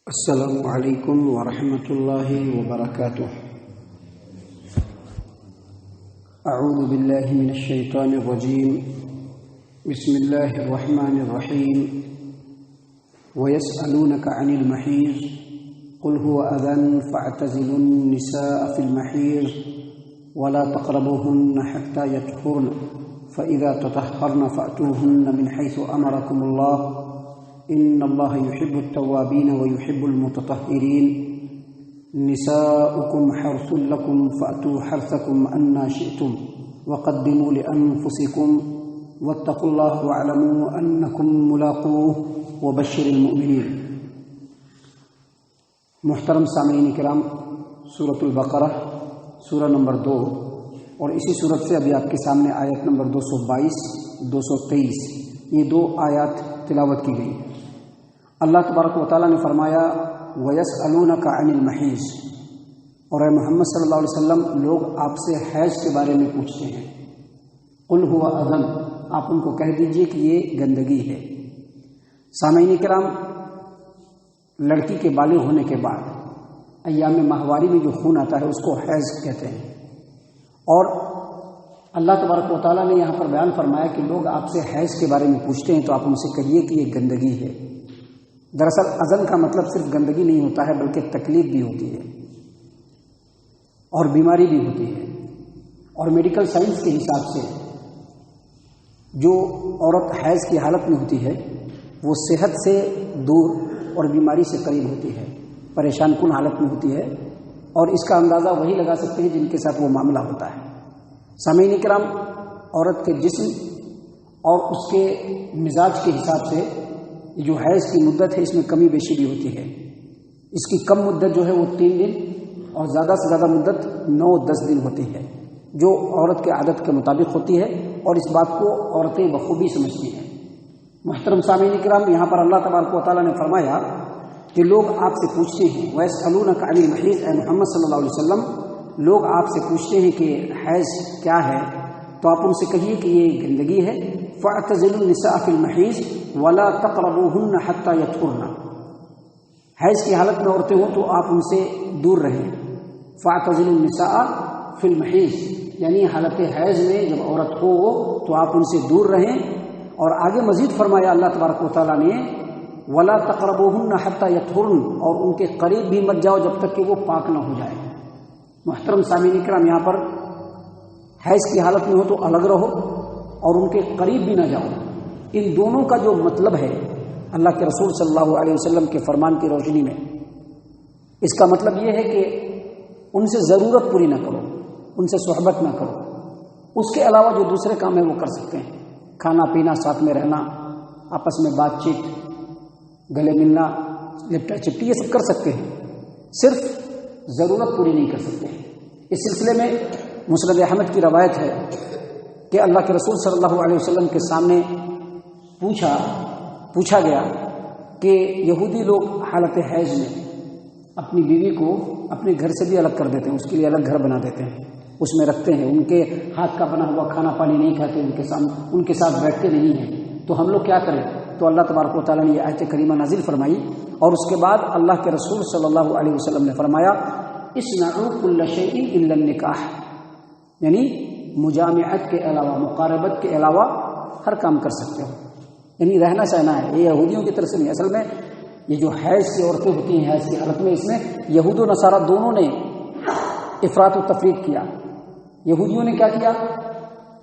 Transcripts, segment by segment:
السلام علیکم ورحمۃ اللہ وبرکاتہ۔ اعوذ باللہ من الشیطان الرجیم، بسم اللہ الرحمن الرحیم۔ وَيَسْأَلُونَكَ عَنِ الْمَحِيضِ قُلْ هُوَ أَذًى فَاعْتَزِلُوا النِّسَاءَ فِي الْمَحِيضِ وَلَا تَقْرَبُوهُنَّ حَتَّى يَطْهُرْنَ فَإِذَا تَطَهَّرْنَ فَأْتُوهُنَّ مِنْ حَيْثُ أَمَرَكُمُ اللَّهُ إِنَّ اللَّهَ يُحِبُّ التَّوَّابِينَ وَيُحِبُّ الْمُتَطَهِّرِينَ نِسَاؤُكُمْ حَرْثٌ لَكُمْ فَأْتُوا حَرْثَكُمْ أَنَّىٰ شِئْتُمْ وَقَدِّمُوا لِأَنفُسِكُمْ وَاتَّقُوا اللَّهَ وَاعْلَمُوا أَنَّكُمْ مُلَاقُوهُ وَبَشِّرِ الْمُؤْمِنِينَ۔ محترم سامعین کرام، سورۃ البقرہ سورہ نمبر 2 اور اسی سورت سے ابھی آپ کے سامنے آیت نمبر 222 223 یہ دو آیات تلاوت کی گئی۔ اللہ تبارک و تعالیٰ نے فرمایا وَيَسْأَلُونَكَ عَنِ الْمَحِيضِ، اور اے محمد صلی اللہ علیہ وسلم لوگ آپ سے حیض کے بارے میں پوچھتے ہیں۔ قُلْ هُوَ أَذًى، آپ ان کو کہہ دیجئے کہ یہ گندگی ہے۔ سامعین کرام، لڑکی کے بالغ ہونے کے بعد ایام ماہواری میں جو خون آتا ہے اس کو حیض کہتے ہیں، اور اللہ تبارک و تعالیٰ نے یہاں پر بیان فرمایا کہ لوگ آپ سے حیض کے بارے میں پوچھتے ہیں تو آپ ان سے کہیے کہ یہ گندگی ہے۔ دراصل اذن کا مطلب صرف گندگی نہیں ہوتا ہے بلکہ تکلیف بھی ہوتی ہے اور بیماری بھی ہوتی ہے، اور میڈیکل سائنس کے حساب سے جو عورت حیض کی حالت میں ہوتی ہے وہ صحت سے دور اور بیماری سے قریب ہوتی ہے، پریشان کن حالت میں ہوتی ہے، اور اس کا اندازہ وہی لگا سکتے ہیں جن کے ساتھ وہ معاملہ ہوتا ہے۔ سامعین کرام، عورت کے جسم اور اس کے مزاج کے حساب سے جو حیض کی مدت ہے اس میں کمی بیشی بھی ہوتی ہے۔ اس کی کم مدت جو ہے وہ 3 دن اور زیادہ سے زیادہ مدت 9-10 دن ہوتی ہے، جو عورت کے عادت کے مطابق ہوتی ہے، اور اس بات کو عورتیں بخوبی سمجھتی ہیں۔ محترم سامعین کرام، یہاں پر اللہ تبارک و تعالیٰ نے فرمایا کہ لوگ آپ سے پوچھتے ہیں وَيَسْأَلُونَكَ عَنِ الْمَحِيضِ، اے محمد صلی اللہ علیہ وسلم لوگ آپ سے پوچھتے ہیں کہ حیض کیا ہے، تو آپ ان سے کہیے کہ یہ گندگی ہے۔ فَاعْتَزِلُوا النِّسَاءَ فِي الْمَحِيضِ وَلَا تَقْرَبُوهُنَّ حَتَّى يَطْهُرْنَ، حیض کی حالت میں عورتیں ہوں تو آپ ان سے دور رہیں۔ فَاعْتَزِلُوا النِّسَاءَ فِي الْمَحِيض یعنی حالت حیض میں جب عورت ہو تو آپ ان سے دور رہیں، اور آگے مزید فرمایا اللہ تبارک و تعالیٰ نے وَلَا تَقْرَبُوهُنَّ حَتَّى يَطْهُرْنَ، اور ان کے قریب بھی مت جاؤ جب تک کہ وہ پاک نہ ہو جائے۔ محترم سامعین کرام، یہاں پر حیض کی حالت میں ہو تو الگ رہو اور ان کے قریب بھی نہ جاؤ۔ ان دونوں کا جو مطلب ہے اللہ کے رسول صلی اللہ علیہ وسلم کے فرمان کی روشنی میں، اس کا مطلب یہ ہے کہ ان سے ضرورت پوری نہ کرو، ان سے صحبت نہ کرو، اس کے علاوہ جو دوسرے کام ہیں وہ کر سکتے ہیں، کھانا پینا، ساتھ میں رہنا، آپس میں بات چیت، گلے ملنا، لپٹا چپٹی، یہ سب کر سکتے ہیں، صرف ضرورت پوری نہیں کر سکتے۔ اس سلسلے میں مسند احمد کی روایت ہے کہ اللہ کے رسول صلی اللہ علیہ وسلم کے سامنے پوچھا گیا کہ یہودی لوگ حالت حیض میں اپنی بیوی کو اپنے گھر سے بھی الگ کر دیتے ہیں، اس کے لیے الگ گھر بنا دیتے ہیں، اس میں رکھتے ہیں، ان کے ہاتھ کا بنا ہوا کھانا پانی نہیں کھاتے، ان کے ساتھ بیٹھتے نہیں ہیں، تو ہم لوگ کیا کریں؟ تو اللہ تبارک و تعالیٰ نے یہ آیت کریمہ نازل فرمائی، اور اس کے بعد اللہ کے رسول صلی اللہ علیہ وسلم نے فرمایا اصنعوا کل شیء الا النکاح، یعنی مجامعت کے علاوہ، مقاربت کے علاوہ ہر کام کر سکتے ہو، یعنی رہنا سہنا ہے۔ یہ یہودیوں کی طرف سے نہیں، اصل میں یہ جو حیض کی عورتیں ہوتی ہیں حیض کی حالت میں، اس میں یہود و نصارہ دونوں نے افراط و تفریط کیا۔ یہودیوں نے کیا کیا؟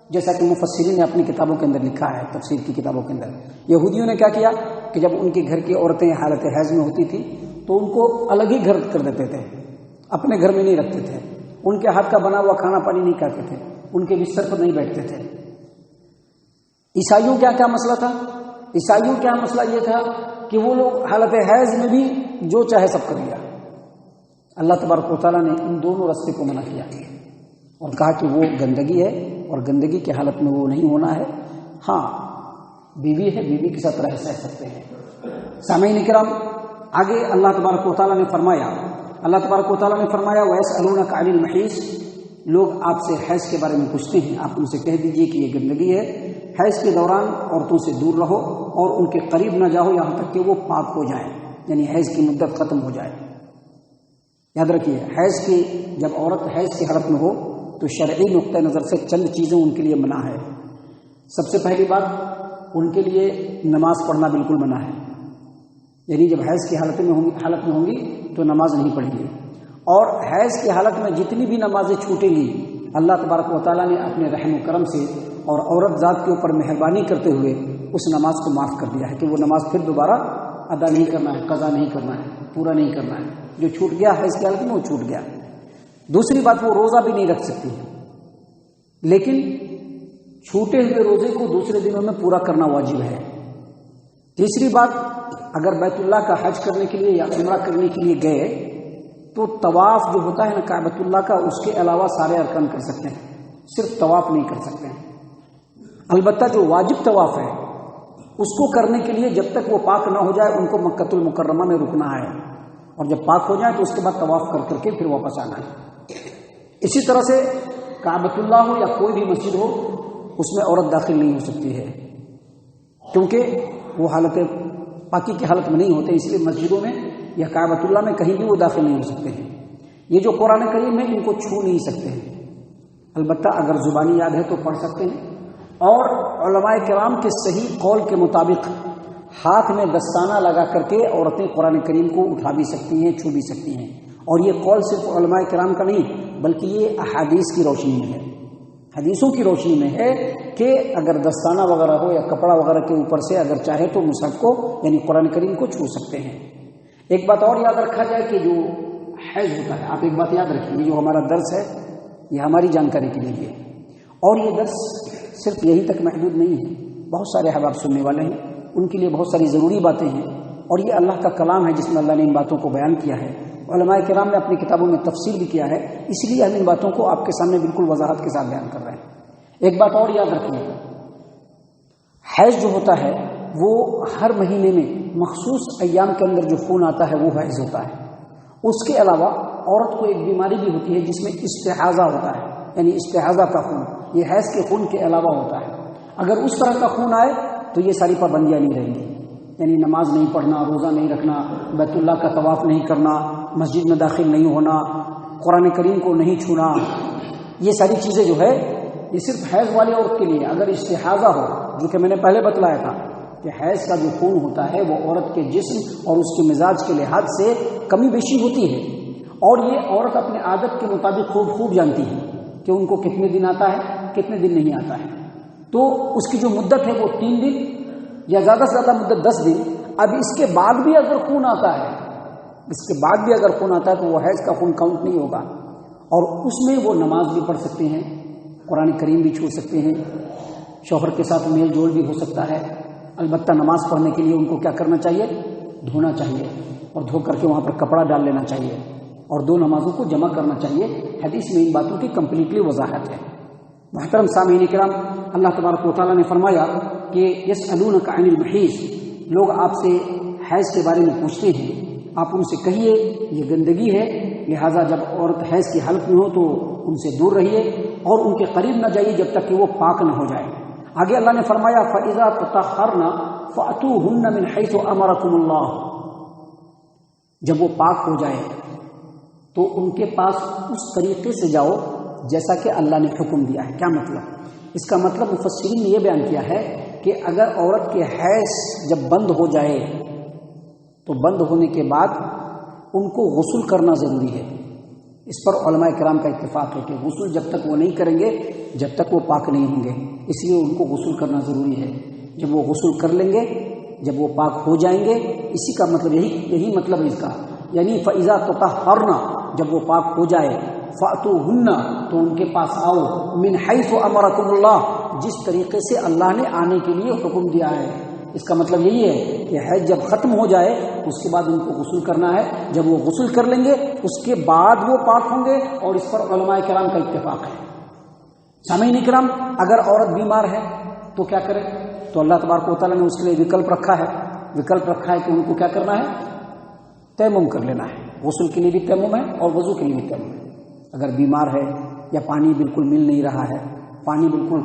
جیسا کہ مفسرین نے اپنی کتابوں کے اندر لکھا ہے، تفسیر کی کتابوں کے اندر، یہودیوں نے کیا کیا کہ جب ان کے گھر کی عورتیں حالت حیض میں ہوتی تھی تو ان کو الگ ہی گھر کر دیتے تھے، اپنے گھر میں نہیں رکھتے تھے، ان کے ہاتھ کا بنا ہوا کھانا پانی نہیں کھاتے تھے، ان کے بستر پر نہیں بیٹھتے تھے۔ عیسائیوں کیا مسئلہ تھا؟ عیسائیوں کیا مسئلہ یہ تھا کہ وہ لوگ حالت حیض میں بھی جو چاہے سب کر لیا۔ اللہ تبارک و تعالیٰ نے ان دونوں راستے کو منع کیا اور کہا کہ وہ گندگی ہے، اور گندگی کی حالت میں وہ نہیں ہونا ہے۔ ہاں، بیوی ہے، بیوی کے ساتھ رہ سکتے ہیں۔ سامعین کرام، آگے اللہ تبارک و تعالیٰ نے فرمایا وَيَسْأَلُونَكَ عَنِ الْمَحِيضِ، لوگ آپ سے حیض کے بارے میں پوچھتے ہیں، آپ ان سے کہہ دیجئے کہ یہ گندگی ہے۔ حیض کے دوران عورتوں سے دور رہو اور ان کے قریب نہ جاؤ یہاں تک کہ وہ پاک ہو جائیں۔ یعنی حیض کی مدت ختم ہو جائے۔ یاد رکھیے، حیض کی جب عورت حیض کی حالت میں ہو تو شرعی نقطہ نظر سے چند چیزیں ان کے لیے منع ہے۔ سب سے پہلی بات، ان کے لیے نماز پڑھنا بالکل منع ہے، یعنی جب حیض کی حالت میں ہوں گی تو نماز نہیں پڑھیں گی، اور حیض کی حالت میں جتنی بھی نمازیں چھوٹیں گی اللہ تبارک و تعالیٰ نے اپنے رحم و کرم سے اور عورت ذات کے اوپر مہربانی کرتے ہوئے اس نماز کو معاف کر دیا ہے کہ وہ نماز پھر دوبارہ ادا نہیں کرنا ہے، قضا نہیں کرنا ہے، پورا نہیں کرنا ہے۔ جو چھوٹ گیا حیض کی حالت میں وہ چھوٹ گیا۔ دوسری بات، وہ روزہ بھی نہیں رکھ سکتی، لیکن چھوٹے ہوئے روزے کو دوسرے دنوں میں پورا کرنا واجب ہے۔ تیسری بات، اگر بیت اللہ کا حج کرنے کے لیے یا عمرہ کرنے کے لیے گئے تو طواف جو ہوتا ہے نا کعبۃ اللہ کا، اس کے علاوہ سارے ارکان کر سکتے ہیں، صرف طواف نہیں کر سکتے ہیں۔ البتہ جو واجب طواف ہے اس کو کرنے کے لیے جب تک وہ پاک نہ ہو جائے ان کو مکۃ المکرمہ میں رکنا ہے، اور جب پاک ہو جائے تو اس کے بعد طواف کر کے پھر واپس آنا ہے۔ اسی طرح سے کعبۃ اللہ ہو یا کوئی بھی مسجد ہو، اس میں عورت داخل نہیں ہو سکتی ہے، کیونکہ وہ حالت پاکی کی حالت میں نہیں ہوتے، اس لیے مسجدوں میں یا کعبۃ اللہ میں کہیں بھی وہ داخل نہیں ہو سکتے ہیں۔ یہ جو قرآن کریم ہے ان کو چھو نہیں سکتے ہیں، البتہ اگر زبانی یاد ہے تو پڑھ سکتے ہیں، اور علماء کرام کے صحیح قول کے مطابق ہاتھ میں دستانہ لگا کر کے عورتیں قرآن کریم کو اٹھا بھی سکتی ہیں، چھو بھی سکتی ہیں۔ اور یہ قول صرف علماء کرام کا نہیں بلکہ یہ احادیث کی روشنی میں ہے، حدیثوں کی روشنی میں ہے کہ اگر دستانہ وغیرہ ہو یا کپڑا وغیرہ کے اوپر سے اگر چاہے تو مصحف کو یعنی قرآن کریم کو چھو سکتے ہیں۔ ایک بات اور یاد رکھا جائے کہ جو حیض ہوتا ہے، آپ ایک بات یاد رکھیے، یہ جو ہمارا درس ہے یہ ہماری جانکاری کے لیے ہے، اور یہ درس صرف یہی تک محدود نہیں ہے، بہت سارے احباب سننے والے ہیں، ان کے لیے بہت ساری ضروری باتیں ہیں، اور یہ اللہ کا کلام ہے جس میں اللہ نے ان باتوں کو بیان کیا ہے، علماء کرام نے اپنی کتابوں میں تفسیر بھی کیا ہے، اس لیے ہم ان باتوں کو آپ کے سامنے بالکل وضاحت کے ساتھ بیان کر رہے ہیں۔ ایک بات اور یاد رکھیے، حیض جو ہوتا ہے وہ ہر مہینے میں مخصوص ایام کے اندر جو خون آتا ہے وہ حیض ہوتا ہے۔ اس کے علاوہ عورت کو ایک بیماری بھی ہوتی ہے جس میں استحاضہ ہوتا ہے، یعنی استحاضہ کا خون، یہ حیض کے خون کے علاوہ ہوتا ہے۔ اگر اس طرح کا خون آئے تو یہ ساری پابندیاں نہیں رہیں گی، یعنی نماز نہیں پڑھنا، روزہ نہیں رکھنا، بیت اللہ کا طواف نہیں کرنا، مسجد میں داخل نہیں ہونا، قرآن کریم کو نہیں چھونا، یہ ساری چیزیں جو ہے یہ صرف حیض والی عورت کے لیے۔ اگر استحاضہ ہو، جو کہ میں نے پہلے بتلایا تھا کہ حیض کا جو خون ہوتا ہے وہ عورت کے جسم اور اس کے مزاج کے لحاظ سے کمی بیشی ہوتی ہے، اور یہ عورت اپنے عادت کے مطابق خوب جانتی ہے کہ ان کو کتنے دن آتا ہے کتنے دن نہیں آتا ہے۔ تو اس کی جو مدت ہے وہ 3 دن یا زیادہ سے زیادہ مدت 10 دن۔ اب اس کے بعد بھی اگر خون آتا ہے، تو وہ حیض کا خون کاؤنٹ نہیں ہوگا، اور اس میں وہ نماز بھی پڑھ سکتے ہیں، قرآن کریم بھی چھوڑ سکتے ہیں، شوہر کے ساتھ میل جول بھی ہو سکتا ہے۔ البتہ نماز پڑھنے کے لیے ان کو کیا کرنا چاہیے؟ دھونا چاہیے، اور دھو کر کے وہاں پر کپڑا ڈال لینا چاہیے، اور 2 نمازوں کو جمع کرنا چاہیے۔ حدیث میں ان باتوں کی کمپلیٹلی وضاحت ہے۔ محترم سامعین کرام، اللہ تبارک و تعالیٰ نے فرمایا کہ یسألونک عن المحیض، لوگ آپ سے حیض کے بارے میں پوچھتے ہیں، آپ ان سے کہیے یہ گندگی ہے، لہٰذا جب عورت حیض کی حالت میں ہو تو ان سے دور رہیے اور ان کے قریب نہ جائیے جب تک کہ وہ پاک نہ ہو جائے۔ آگے اللہ نے فرمایا فَإِذَا تَطَهَّرْنَ فَأْتُوهُنَّ مِنْ حَيْثُ أَمَرَكُمُ اللَّهُ، جب وہ پاک ہو جائے تو ان کے پاس اس طریقے سے جاؤ جیسا کہ اللہ نے حکم دیا ہے۔ کیا مطلب؟ اس کا مطلب مفسرین نے یہ بیان کیا ہے کہ اگر عورت کے حیض جب بند ہو جائے تو بند ہونے کے بعد ان کو غسل کرنا ضروری ہے۔ اس پر علماء کرام کا اتفاق ہے کہ غسل جب تک وہ نہیں کریں گے جب تک وہ پاک نہیں ہوں گے، اس لیے ان کو غسل کرنا ضروری ہے۔ جب وہ غسل کر لیں گے، جب وہ پاک ہو جائیں گے، اسی کا مطلب یہی مطلب ہے اس کا، یعنی فَإِذَا تَطَهَّرْنَ، جب وہ پاک ہو جائے، فَأْتُوهُنَّ، تو ان کے پاس آؤ، مِنْ حَيْثُ أَمَرَكُمُ اللَّهُ، جس طریقے سے اللہ نے آنے کے لیے حکم دیا ہے۔ اس کا مطلب یہی ہے کہ حیض جب ختم ہو جائے اس کے بعد ان کو غسل کرنا ہے، جب وہ غسل کر لیں گے اس کے بعد وہ پاک ہوں گے، اور اس پر علماء کرام کا اتفاق ہے۔ سامعین کرام، اگر عورت بیمار ہے تو کیا کرے؟ تو اللہ تبارک و تعالیٰ نے اس کے لیے وکلپ رکھا ہے کہ ان کو کیا کرنا ہے؟ تیمم کر لینا ہے۔ غسل کے لیے بھی تیمم ہے اور وضو کے لیے بھی تیمم ہے۔ اگر بیمار ہے یا پانی بالکل مل نہیں رہا ہے، پانی بالکل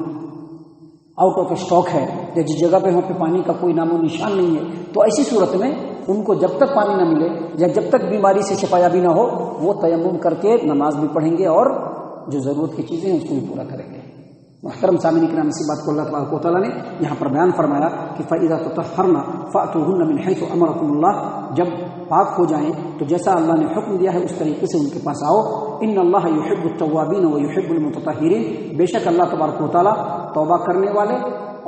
آؤٹ آف اسٹاک ہے، یا جس جگہ پہ وہاں پہ پانی کا کوئی نام و نشان نہیں ہے، تو ایسی صورت میں ان کو جب تک پانی نہ ملے یا جب تک بیماری سے شفایابی نہ ہو وہ تیمم کر کے نماز بھی پڑھیں گے اور جو ضرورت کی چیزیں ہیں اس کو بھی پورا کریں گے۔ محترم سامعین کرام، اسی بات کو اللہ تبارک و تعالیٰ نے یہاں پر بیان فرمایا کہ فَإِذَا تُطَهَّرْنَ فَأْتُوهُنَّ مِنْ حَيْثُ أَمَرَكُمُ اللَّهُ، جب پاک ہو جائیں تو جیسا اللہ نے حکم دیا ہے اس طریقے سے ان کے پاس آؤ۔ إِنَّ اللَّهَ يُحِبُّ التَّوَّابِينَ وَيُحِبُّ الْمُتَطَهِّرِينَ، بے شک اللہ تبارک و تعالیٰ توبہ کرنے والے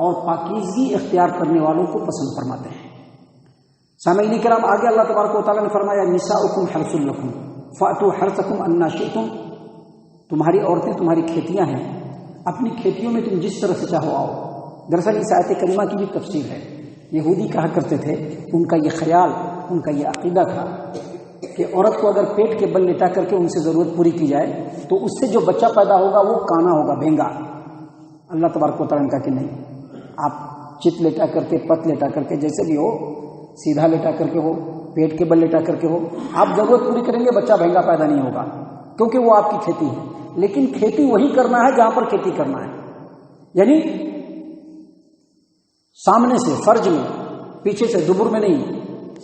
اور پاکیزگی اختیار کرنے والوں کو پسند فرماتے ہیں۔ سامعین کرام، آگے اللہ تبارک و تعالیٰ نے فرمایا نِسَاؤُكُمْ حَرْثٌ لَكُمْ فَأْتُوا حَرْثَكُمْ أَنَّىٰ شِئْتُمْ، تمہاری عورتیں تمہاری کھیتیاں ہیں، اپنی کھیتیوں میں تم جس طرح سے چاہو آؤ۔ دراصل اس آیت کریمہ کی بھی تفسیر ہے۔ یہودی کہا کرتے تھے، ان کا یہ خیال، ان کا یہ عقیدہ تھا کہ عورت کو اگر پیٹ کے بل لٹا کر کے ان سے ضرورت پوری کی جائے تو اس سے جو بچہ پیدا ہوگا وہ کانا ہوگا، بھینگا۔ اللہ تبارک و تعالیٰ نے کہا کہ نہیں، آپ چت لٹا کر کے، پت لٹا کر کے، جیسے بھی ہو، سیدھا لٹا کر کے ہو، پیٹ کے بل لٹا کر کے ہو، آپ ضرورت پوری کریں گے، بچہ بھینگا پیدا نہیں ہوگا، کیونکہ وہ آپ کی کھیتی ہے۔ لیکن کھیتی وہی کرنا ہے جہاں پر کھیتی کرنا ہے، یعنی سامنے سے فرج میں، پیچھے سے دبر میں نہیں،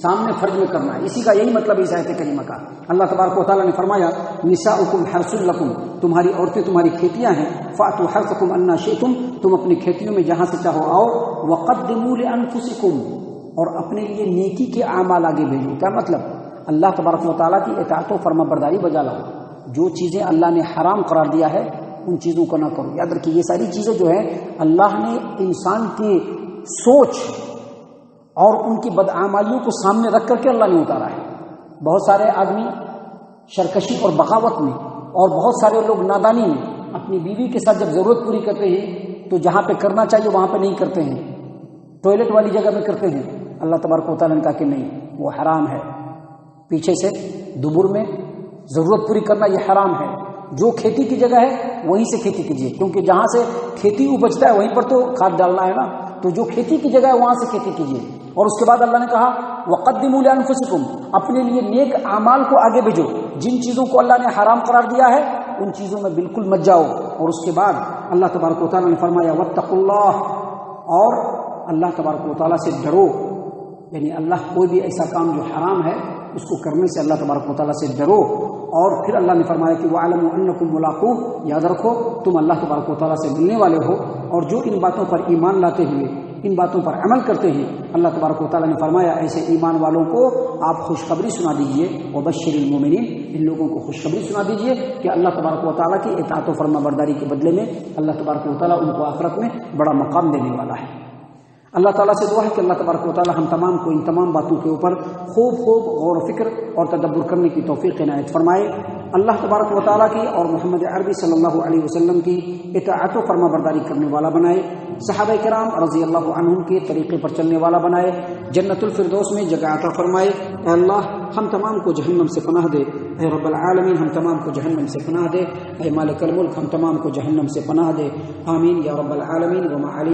سامنے فرج میں کرنا ہے۔ اسی کا یہی مطلب ہے اس آیت کریمہ کا۔ اللہ تبارک و تعالیٰ نے فرمایا نساؤکم حرث لکم، تمہاری عورتیں تمہاری کھیتیاں ہیں، فأتوا حرثکم انا شئتم، تم اپنی کھیتیوں میں جہاں سے چاہو آؤ، وقدموا لانفسکم، اور اپنے لیے نیکی کے اعمال آگے بھیجو۔ کیا مطلب؟ اللہ تبارک و تعالیٰ کی اطاعت و فرما برداری بجا لاؤ۔ جو چیزیں اللہ نے حرام قرار دیا ہے ان چیزوں کو نہ کرو۔ یاد رکھیے یہ ساری چیزیں جو ہیں اللہ نے انسان کی سوچ اور ان کی بدعمالیوں کو سامنے رکھ کر کے اللہ نے اتارا ہے۔ بہت سارے آدمی سرکشی اور بغاوت میں، اور بہت سارے لوگ نادانی میں اپنی بیوی کے ساتھ جب ضرورت پوری کرتے ہیں تو جہاں پہ کرنا چاہیے وہاں پہ نہیں کرتے ہیں، ٹوائلٹ والی جگہ میں کرتے ہیں۔ اللہ تبارک و تعالیٰ نے کہا کہ نہیں، وہ حرام ہے۔ پیچھے سے دبر میں ضرورت پوری کرنا یہ حرام ہے۔ جو کھیتی کی جگہ ہے وہیں سے کھیتی کیجیے، کیونکہ جہاں سے کھیتی اپجتا ہے وہیں پر تو کھاد ڈالنا ہے نا، تو جو کھیتی کی جگہ ہے وہاں سے کھیتی کیجیے۔ اور اس کے بعد اللہ نے کہا وقدموا لانفسکم، اپنے لیے نیک اعمال کو آگے بھیجو۔ جن چیزوں کو اللہ نے حرام قرار دیا ہے ان چیزوں میں بالکل مت جاؤ۔ اور اس کے بعد اللہ تبارک و تعالیٰ نے فرمایا واتقوا اللہ، اور اللہ تبارک و تعالیٰ سے ڈرو، یعنی اللہ کوئی بھی ایسا کام جو حرام ہے اس کو کرنے سے اللہ تبارک و تعالیٰ سے ڈرو۔ اور پھر اللہ نے فرمایا کہ وَاعْلَمُوا أَنَّكُمْ مُلَاقُوهُ، یاد رکھو تم اللہ تبارک و تعالیٰ سے ملنے والے ہو۔ اور جو ان باتوں پر ایمان لاتے ہوئے ان باتوں پر عمل کرتے ہیں، اللہ تبارک و تعالیٰ نے فرمایا ایسے ایمان والوں کو آپ خوشخبری سنا دیجئے، وَبَشِّرِ الْمُؤْمِنِينَ، ان لوگوں کو خوشخبری سنا دیجئے کہ اللہ تبارک و تعالیٰ کی اطاعت و فرما برداری کے بدلے میں اللہ تبارک و تعالیٰ ان کو آخرت میں بڑا مقام دینے والا ہے۔ اللہ تعالیٰ سے دعا ہے کہ اللہ تبارک و تعالیٰ ہم تمام کو ان تمام باتوں کے اوپر خوب غور و فکر اور تدبر کرنے کی توفیق عنایت فرمائے۔ اللہ تبارک و تعالیٰ کی اور محمد عربی صلی اللہ علیہ وسلم کی اطاعت و فرما برداری کرنے والا بنائے، صحابہ کرام رضی اللہ عنہم کے طریقے پر چلنے والا بنائے، جنت الفردوس میں جگہ عطا فرمائے۔ اے اللہ ہم تمام کو جہنم سے پناہ دے، اے رب العالمین ہم تمام کو جہنم سے پناہ دے، اے مالک الملک ہم تمام کو جہنم سے پناہ دے، آمین یا رب العالمین۔ وما علی